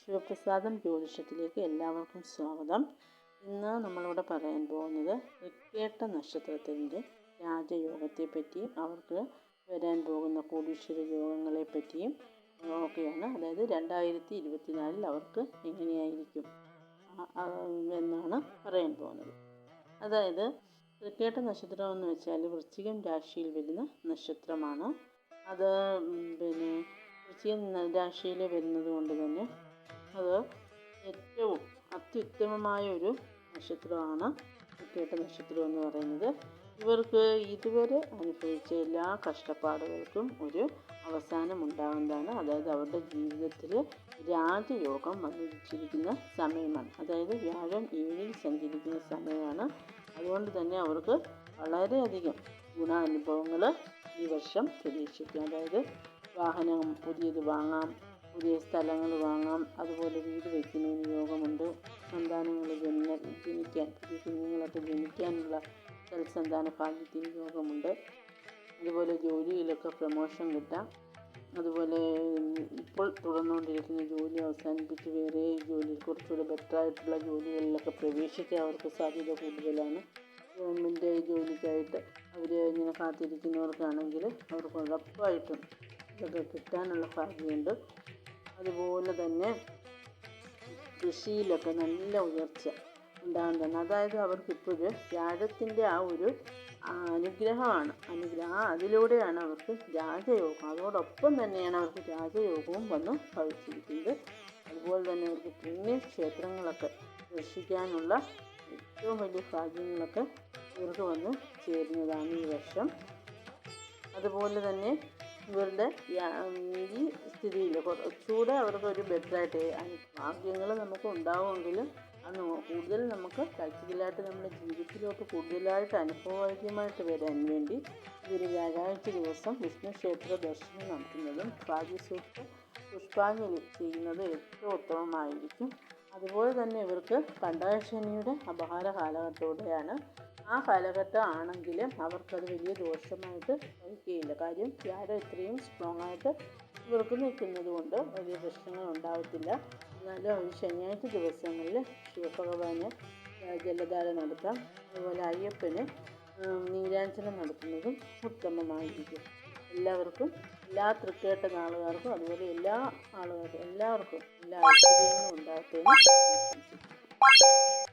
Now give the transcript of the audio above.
ശിവപ്രസാദം ജ്യോതിഷത്തിലേക്ക് എല്ലാവർക്കും സ്വാഗതം. ഇന്ന് നമ്മളിവിടെ പറയാൻ പോകുന്നത് തൃക്കേട്ട നക്ഷത്രത്തിൻ്റെ രാജയോഗത്തെ പറ്റിയും അവർക്ക് വരാൻ പോകുന്ന കോടീശ്വര യോഗങ്ങളെ പറ്റിയും ഒക്കെയാണ്. അതായത് 2024 അവർക്ക് എങ്ങനെയായിരിക്കും എന്നാണ് പറയാൻ പോകുന്നത്. അതായത് തൃക്കേട്ട നക്ഷത്രം എന്ന് വെച്ചാൽ വൃശ്ചികം രാശിയിൽ വരുന്ന നക്ഷത്രമാണ്. അത് വൃശ്ചികം രാശിയിൽ വരുന്നത് കൊണ്ട് തന്നെ അത് ഏറ്റവും അത്യുത്തമമായ ഒരു നക്ഷത്രമാണ് തൃക്കേട്ട നക്ഷത്രം എന്ന് പറയുന്നത്. ഇവർക്ക് ഇതുവരെ അനുഭവിച്ച എല്ലാ കഷ്ടപ്പാടുകൾക്കും ഒരു അവസാനം ഉണ്ടാകുന്നതാണ്. അതായത് അവരുടെ ജീവിതത്തിൽ രാജയോഗം വന്നിരിക്കുന്ന സമയമാണ്. അതായത് വ്യാഴം 7-ൽ സഞ്ചരിക്കുന്ന സമയമാണ്. അതുകൊണ്ട് തന്നെ അവർക്ക് വളരെയധികം ഗുണാനുഭവങ്ങൾ ഈ വർഷം പ്രതീക്ഷിക്കാം. അതായത് വാഹനം പുതിയത് വാങ്ങാം, പുതിയ സ്ഥലങ്ങൾ വാങ്ങാം, അതുപോലെ വീട് വയ്ക്കുന്നതിന് യോഗമുണ്ട്, സന്താനങ്ങൾ ജനിക്കാൻ, പുതിയ കുഞ്ഞുങ്ങളൊക്കെ ജനിക്കാനുള്ള സൽസന്താന ഭാഗ്യത്തിന് യോഗമുണ്ട്. അതുപോലെ ജോലിയിലൊക്കെ പ്രമോഷൻ കിട്ടാം. അതുപോലെ ഇപ്പോൾ തുടർന്നുകൊണ്ടിരിക്കുന്ന ജോലി അവസാനിപ്പിച്ച് വേറെ ജോലിയിൽ കുറച്ചുകൂടെ ബെറ്ററായിട്ടുള്ള ജോലികളിലൊക്കെ പ്രവേശിക്കാൻ അവർക്ക് സാധ്യത കൂടുതലാണ്. ഗവൺമെൻറ് ജോലിക്കായിട്ട് അവർ ഇങ്ങനെ കാത്തിരിക്കുന്നവർക്കാണെങ്കിൽ അവർക്ക് ഉറപ്പായിട്ടും ഇതൊക്കെ കിട്ടാനുള്ള ഭാഗ്യമുണ്ട്. അതുപോലെ തന്നെ കൃഷിയിലൊക്കെ നല്ല ഉയർച്ച ഉണ്ടാകുന്നതാണ്. അതായത് അവർക്കിപ്പോൾ വ്യാഴത്തിൻ്റെ ആ ഒരു അനുഗ്രഹമാണ്. അതിലൂടെയാണ് അവർക്ക് രാജയോഗം, അതോടൊപ്പം തന്നെയാണ് അവർക്ക് രാജയോഗവും വന്ന് ഭവിച്ചിരിക്കുന്നത്. അതുപോലെ തന്നെ അവർക്ക് പുണ്യക്ഷേത്രങ്ങളൊക്കെ ദർശിക്കാനുള്ള ഏറ്റവും വലിയ ഭാഗ്യങ്ങളൊക്കെ ഇവർക്ക് വന്ന് ചേരുന്നതാണ് ഈ വർഷം. അതുപോലെ തന്നെ ഇവരുടെ ഈ സ്ഥിതിയിൽ കുറച്ചുകൂടെ അവർക്കൊരു ബെറ്ററായിട്ട് ഭാഗ്യങ്ങൾ നമുക്ക് ഉണ്ടാവുമെങ്കിലും അത് കൂടുതൽ നമുക്ക് പ്രാക്ടിക്കലായിട്ട് നമ്മുടെ ജീവിതത്തിലോട്ട് കൂടുതലായിട്ട് അനുഭവവേദ്യമായിട്ട് വരാൻ വേണ്ടി ഇവർ വ്യാഴാഴ്ച ദിവസം വിഷ്ണു ക്ഷേത്ര ദർശനം നടത്തുന്നതും ഭാഗ്യസൂക്ത പുഷ്പാഞ്ജലി ചെയ്യുന്നത് ഏറ്റവും ഉത്തമമായിരിക്കും. അതുപോലെ തന്നെ ഇവർക്ക് കണ്ടകശനിയുടെ അപഹാര കാലഘട്ടത്തോടെയാണ്. ആ കാലഘട്ടം ആണെങ്കിലും അവർക്കത് വലിയ ദോഷമായിട്ട് വരികയില്ല. കാര്യം വ്യാഴം ഇത്രയും സ്ട്രോങ് ആയിട്ട് ഇവർക്ക് നിൽക്കുന്നത് കൊണ്ട് വലിയ പ്രശ്നങ്ങൾ ഉണ്ടാകത്തില്ല. എന്നാലും അവർ ശനിയാഴ്ച ദിവസങ്ങളിൽ ശിവഭഗവാന് ജലധാര നടത്താം. അതുപോലെ അയ്യപ്പന് നീരാഞ്ജനം നടത്തുന്നതും ഉത്തമമായിരിക്കും. എല്ലാവർക്കും, എല്ലാ തൃക്കേട്ട നാളുകാർക്കും അതുപോലെ എല്ലാ ആളുകൾക്കും എല്ലാവർക്കും എല്ലാ ഐശ്വര്യങ്ങളും ഉണ്ടാകട്ടെ എന്ന് ആശംസിക്കുന്നു.